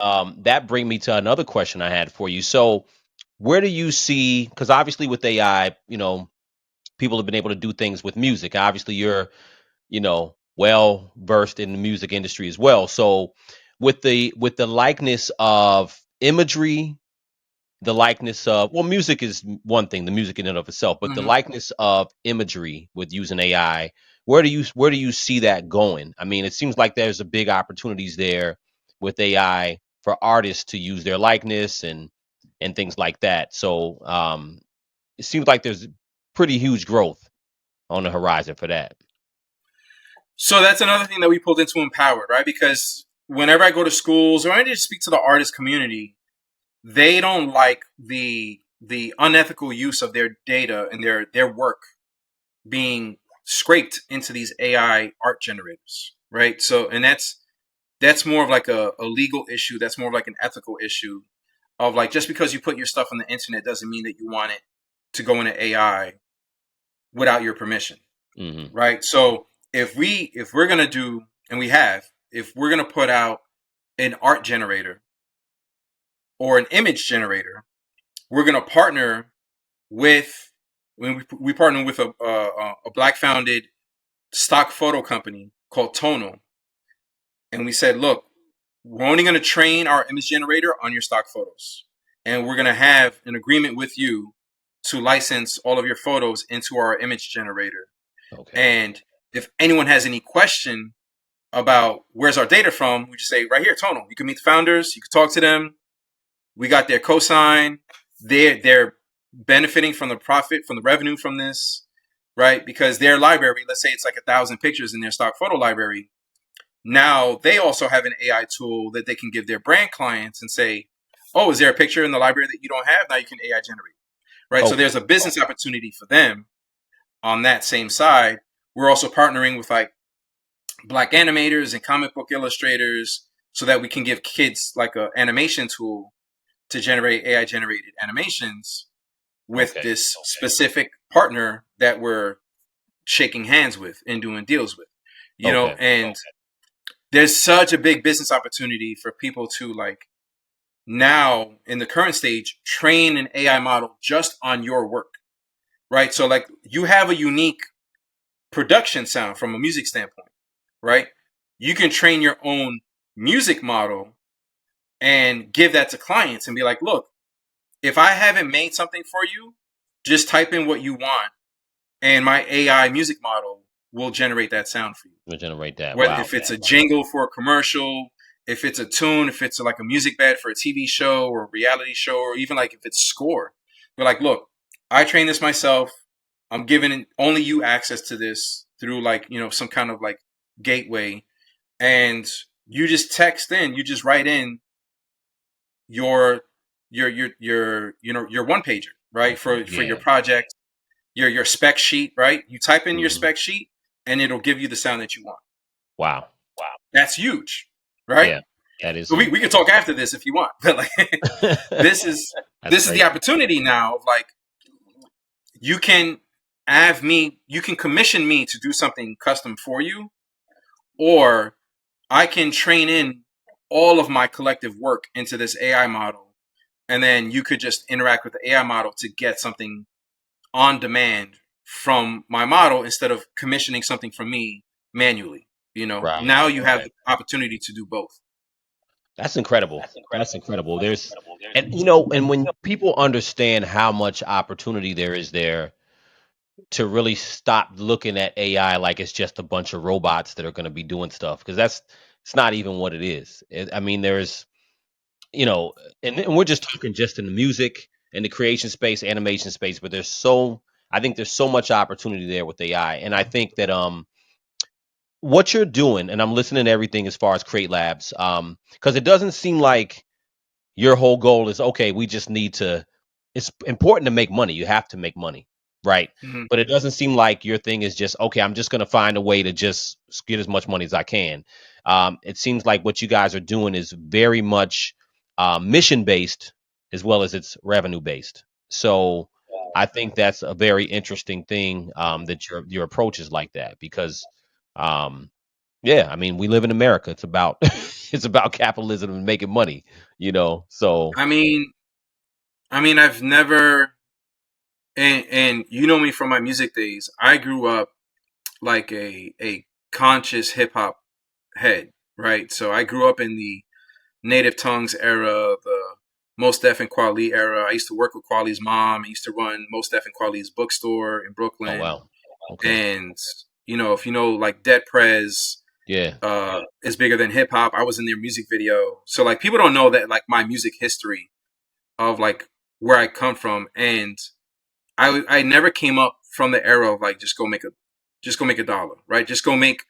that bring me to another question I had for you. So where do you see, because obviously with AI, people have been able to do things with music. Obviously, you're, well versed in the music industry as well. So with the likeness of imagery, the likeness of, well, music is one thing, the music in and of itself, but the Hmm. likeness of imagery with using AI, where do you see that going? I mean, it seems like there's a big opportunities there with AI for artists to use their likeness and things like that. So it seems like there's pretty huge growth on the horizon for that. So that's another thing that we pulled into Empowered, right? Because whenever I go to schools or I just speak to the artist community, they don't like the unethical use of their data and their work being scraped into these AI art generators, right? So, and that's more of like a legal issue. That's more of like an ethical issue of like, just because you put your stuff on the internet doesn't mean that you want it to go into AI without your permission, Hmm. right? So if we're gonna do, and we have, if we're gonna put out an art generator or an image generator, we're gonna partner with, when we partner with a black founded stock photo company called Tonal, and we said, look, we're only going to train our image generator on your stock photos, and we're going to have an agreement with you to license all of your photos into our image generator. Okay. And if anyone has any question about where's our data from, we just say right here, Tonal. You can meet the founders, you can talk to them. We got their cosign. They're benefiting from the profit, from the revenue from this, right? Because their library, let's say it's like 1,000 pictures in their stock photo library. Now they also have an AI tool that they can give their brand clients and say, "Oh, is there a picture in the library that you don't have? Now you can AI generate." Right. So Okay. there's a business opportunity for them on that same side. We're also partnering with like black animators and comic book illustrators so that we can give kids like an animation tool to generate AI generated animations with Okay. this specific partner that we're shaking hands with and doing deals with. Okay. And there's such a big business opportunity for people to like now in the current stage train an AI model just on your work, right? So like you have a unique production sound from a music standpoint, right? You can train your own music model and give that to clients and be like, look, if I haven't made something for you, just type in what you want and my AI music model will generate that sound for you. We'll generate that. Whether Wow. if it's a jingle for a commercial, if it's a tune, if it's like a music bed for a TV show or a reality show, or even like if it's score. We're like, look, I trained this myself. I'm giving only you access to this through like, some kind of like gateway. And you just text in, you just write in your your one pager, right? Okay. For your Yeah. project, your spec sheet, right? You type in your Hmm. spec sheet and it'll give you the sound that you want. Wow. That's huge, right? Yeah. That is So we huge. can talk after this if you want, but like this is That's this is the crazy. opportunity now of like you can have me, you can commission me to do something custom for you, or I can train in all of my collective work into this AI model, and then you could just interact with the AI model to get something on demand from my model instead of commissioning something from me manually. Now Right. you have Okay. the opportunity to do both. That's incredible. That's incredible. And when people understand how much opportunity there is there to really stop looking at AI like it's just a bunch of robots that are going to be doing stuff, because it's not even what it is. I mean, there's, you know, and we're just talking just in the music and the creation space, animation space, but I think there's so much opportunity there with AI. And I think that what you're doing, and I'm listening to everything as far as Create Labs, because it doesn't seem like your whole goal is, okay, we just need to, it's important to make money. You have to make money, right? Mhm. But it doesn't seem like your thing is just, okay, I'm just going to find a way to just get as much money as I can. It seems like what you guys are doing is very much mission based as well as it's revenue based. So I think that's a very interesting thing, that your approach is like that, because um, Yeah, I mean, we live in America. It's about it's about capitalism and making money, So I mean, I've never, and you know me from my music days. I grew up like a conscious hip hop head, right? So I grew up in the Native Tongues era, the Most Def and Quali era. I used to work with Quali's mom. I used to run Most Def and Quali's bookstore in oh Brooklyn. wow. Okay. And if you know like Dead Prez Yeah. is bigger than hip hop. I was in their music video. So like people don't know that like my music history of like where I come from, and I never came up from the era of like just go make a dollar, right? Just go make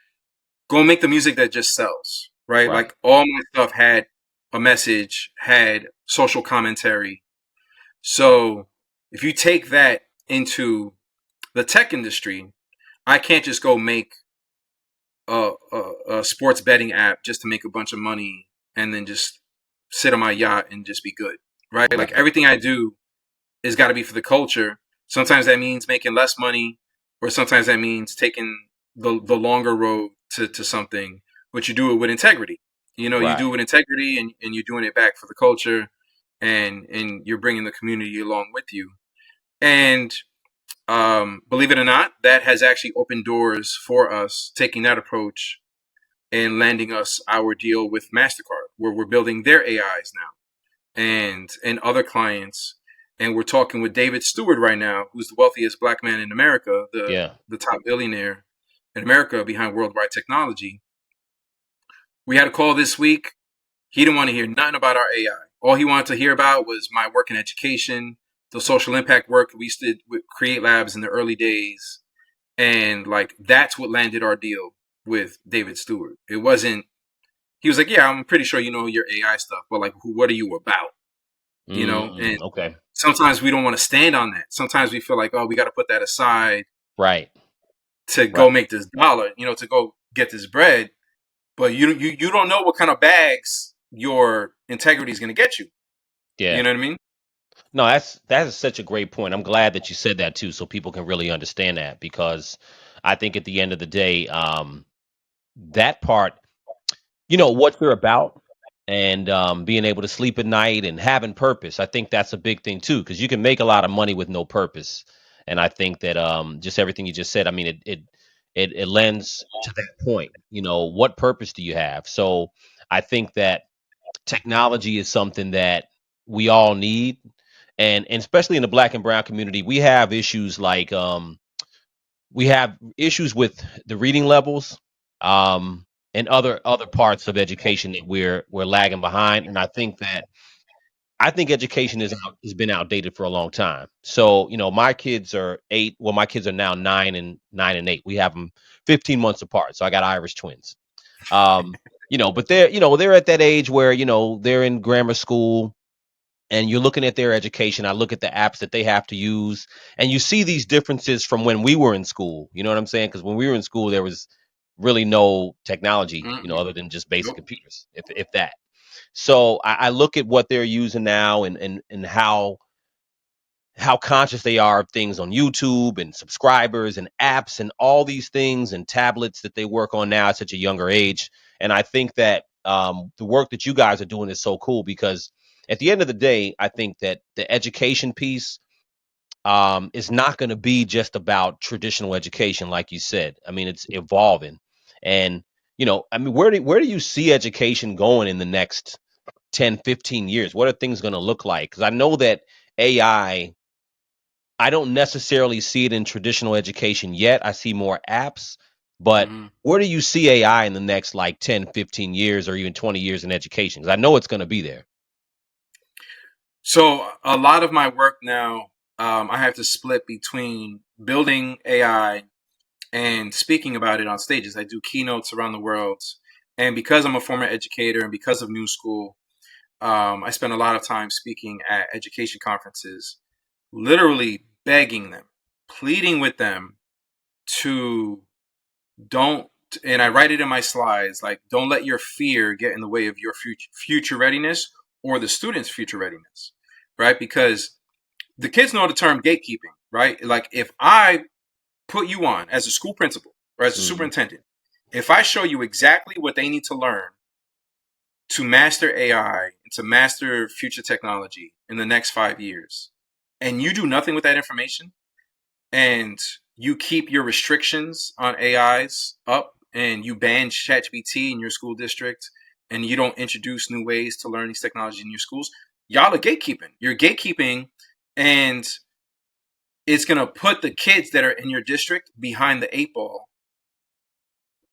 the music that just sells, right? Right. Like all my stuff had a message, had social commentary. So if you take that into the tech industry, I can't just go make a sports betting app just to make a bunch of money and then just sit on my yacht and just be good, right? Like Right. everything I do is got to be for the culture. Sometimes that means making less money, or sometimes that means taking the longer road to something, but you do it with integrity. You do Right. it with integrity, and you're doing it back for the culture, and you're bringing the community along with you. And believe it or not, that has actually opened doors for us taking that approach and landing us our deal with MasterCard, where we're building their AIs now, and other clients. And we're talking with David Stewart right now, who's the wealthiest black man in America, Yeah. the top billionaire in America behind worldwide technology. We had a call this week. He didn't want to hear nothing about our AI. All he wanted to hear about was my work in education, the social impact work we used to with Create Labs in the early days. And like that's what landed our deal with David Stewart. It wasn't, he was like, yeah, I'm pretty sure you know your AI stuff, but like, what are you about? And Okay. sometimes we don't want to stand on that. Sometimes we feel like, oh, we got to put that aside Right. to Right. go make this dollar, to go get this bread. But you don't know what kind of bags your integrity is going to get you. You Yeah. know what I mean? No, that is such a great point. I'm glad that you said that too, so people can really understand that because I think at the end of the day, that part, what you're about and being able to sleep at night and having purpose. I think that's a big thing too, because you can make a lot of money with no purpose. And I think that just everything you just said, I mean, it lends to that point. What purpose do you have? So I think that technology is something that we all need, and especially in the Black and Brown community, we have issues with the reading levels, and other parts of education that we're lagging behind. And I think education has been outdated for a long time. So my kids are 8. Well, my kids are now 9 and 8. We have them 15 months apart. So I got Irish twins. But they're at that age where they're in grammar school, and you're looking at their education. I look at the apps that they have to use, and you see these differences from when we were in school. You know what I'm saying? Because when we were in school, there was really no technology, Mm-mm. other than just basic Nope. computers, if that. So I look at what they're using now, and how conscious they are of things on YouTube and subscribers and apps and all these things and tablets that they work on now at such a younger age. And I think that the work that you guys are doing is so cool because at the end of the day, I think that the education piece is not going to be just about traditional education, like you said. I mean, it's evolving, and I mean, where do you see education going in the next 10, 15 years? What are things going to look like? Because I know that AI, I don't necessarily see it in traditional education yet. I see more apps, but Mm-hmm. where do you see AI in the next like 10, 15 years or even 20 years in education? Because I know it's going to be there. So a lot of my work now, I have to split between building AI and speaking about it on stages. I do keynotes around the world, and because I'm a former educator and because of New School, I spend a lot of time speaking at education conferences, literally begging them, pleading with them to don't. And I write it in my slides, like don't let your fear get in the way of your future readiness or the student's future readiness, right? Because the kids know the term gatekeeping, right? Like if I put you on as a school principal or as a Hmm. superintendent, if I show you exactly what they need to learn to master AI and to master future technology in the next 5 years, and you do nothing with that information, and you keep your restrictions on AIs up, and you ban ChatGPT in your school district, and you don't introduce new ways to learn these technologies in your schools, y'all are gatekeeping. You're gatekeeping, and it's going to put the kids that are in your district behind the eight ball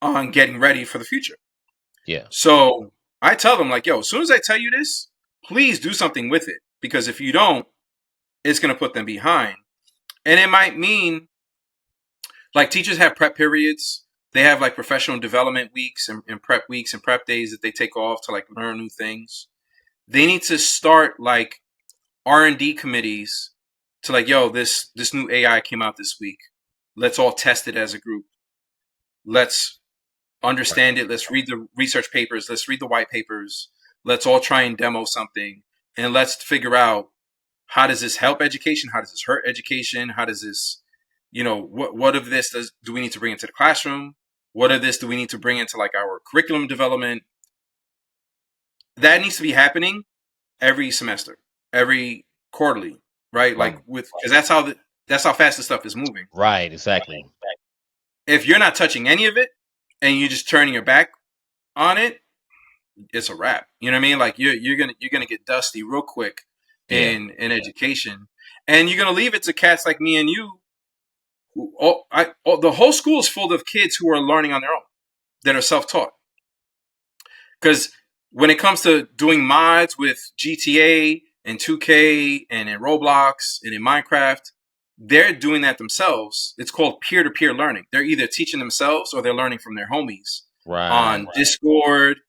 on getting ready for the future. Yeah. So I tell them, like, yo, as soon as I tell you this, please do something with it. Because if you don't, it's going to put them behind. And it might mean, like, teachers have prep periods. They have, like, professional development weeks and prep weeks and prep days that they take off to, like, learn new things. They need to start, like, R&D committees to, like, yo, this new AI came out this week. Let's all test it as a group. Let's understand it. Let's read the research papers. Let's read the white papers. Let's all try and demo something. And let's figure out, how does this help education? How does this hurt education? How does this, what of this do we need to bring into the classroom? What of this do we need to bring into, like, our curriculum development? That needs to be happening every semester, every quarterly, right? Right. Like, because that's how fast the stuff is moving. Right. Exactly. If you're not touching any of it and you're just turning your back on it, it's a wrap. You know what I mean? Like, you're gonna get dusty real quick Yeah. in education, and you're gonna leave it to cats like me and you. The whole school is full of kids who are learning on their own, that are self-taught. Because when it comes to doing mods with GTA and 2K and in Roblox and in Minecraft, they're doing that themselves. It's called peer-to-peer learning. They're either teaching themselves or they're learning from their homies Right. on Discord,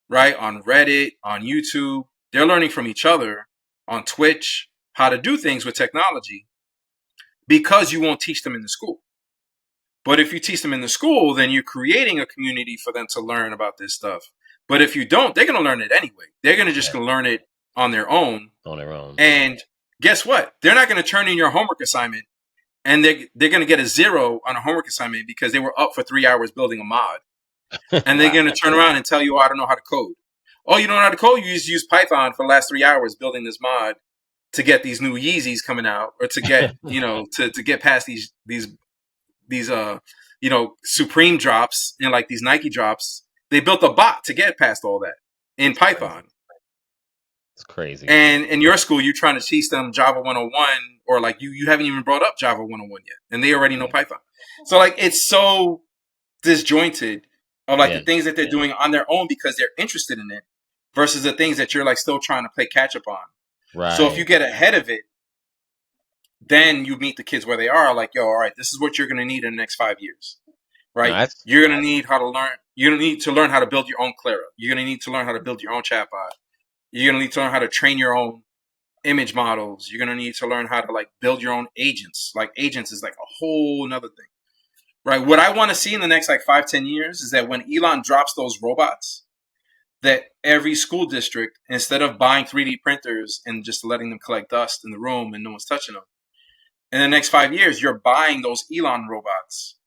right? On Reddit, on YouTube. They're learning from each other on Twitch how to do things with technology, because you won't teach them in the school. But if you teach them in the school, then you're creating a community for them to learn about this stuff. But if you don't, they're going to learn it anyway. They're going to just Yeah. learn it on their own. On their own. And guess what? They're not going to turn in your homework assignment, and they're going to get a 0 on a homework assignment because they were up for 3 hours building a mod. And they're going to turn around and tell you, oh, I don't know how to code. Oh, you don't know how to code? You just use Python for the last 3 hours building this mod to get these new Yeezys coming out, or to get, to get past these Supreme drops and, like, these Nike drops. They built a bot to get past all that in Python. It's crazy. And in your school, you're trying to teach them Java 101, or, like, you haven't even brought up Java 101 yet, and they already know Python. So, like, it's so disjointed of, like, the things that they're doing on their own because they're interested in it, versus the things that you're, like, still trying to play catch up on. Right. So if you get ahead of it, then you meet the kids where they are, like, yo, all right, this is what you're going to need in the next 5 years, right? No, you're going to need how to learn. You're going to need to learn how to build your own Clara. You're going to need to learn how to build your own chatbot. You're going to need to learn how to train your own image models. You're going to need to learn how to, like, build your own agents. Like, agents is, like, a whole nother thing, right? What I want to see in the next, like, 5-10 years is that when Elon drops those robots, that every school district, instead of buying 3D printers and just letting them collect dust in the room and no one's touching them, in the next 5 years, you're buying those Elon robots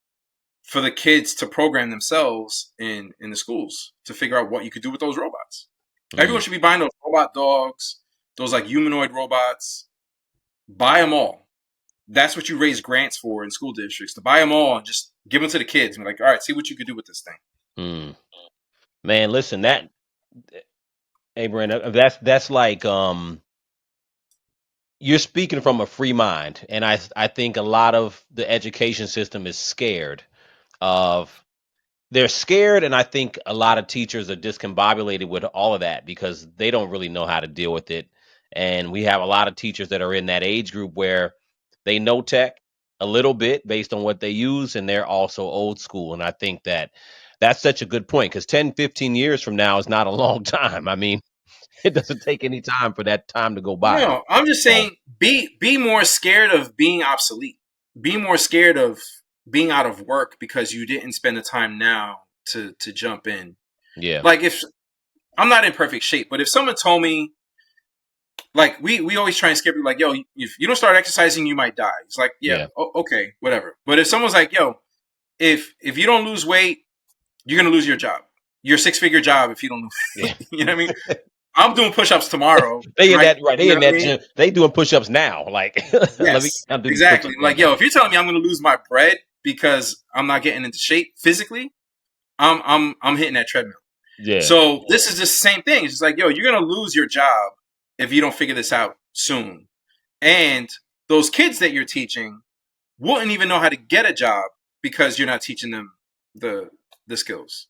for the kids to program themselves in the schools to figure out what you could do with those robots. Everyone should be buying those robot dogs, those, like, humanoid robots. Buy them all. That's what you raise grants for in school districts, to buy them all and just give them to the kids and be like, all right, see what you could do with this thing. Man, listen, Abran, that's like, you're speaking from a free mind, and I think a lot of the education system is scared of. They're scared, and I think a lot of teachers are discombobulated with all of that because they don't really know how to deal with it. And we have a lot of teachers that are in that age group where they know tech a little bit based on what they use, and they're also old school. And I think that's such a good point, because 10, 15 years from now is not a long time. I mean, it doesn't take any time for that time to go by. No, I'm just saying, be more scared of being obsolete. Be more scared of being out of work because you didn't spend the time now to jump in. Yeah. Like, if I'm not in perfect shape, but if someone told me, like, we always try and scare people, like, yo, if you don't start exercising, you might die. It's like, yeah. Okay, whatever. But if someone's like, yo, if you don't lose weight you're gonna lose your job, your 6-figure job, if you don't. Yeah. You know what I mean? I'm doing push-ups tomorrow, They in right? that right. You They know in what I that mean? gym. They doing push-ups now. Like, let me Yes, I'll do these exactly. push-ups right Like, yo, now. if you're telling me I'm gonna lose my bread because I'm not getting into shape physically, I'm hitting that treadmill. Yeah. So this is the same thing. It's just like, yo, you're gonna lose your job if you don't figure this out soon. And those kids that you're teaching wouldn't even know how to get a job because you're not teaching them the the skills.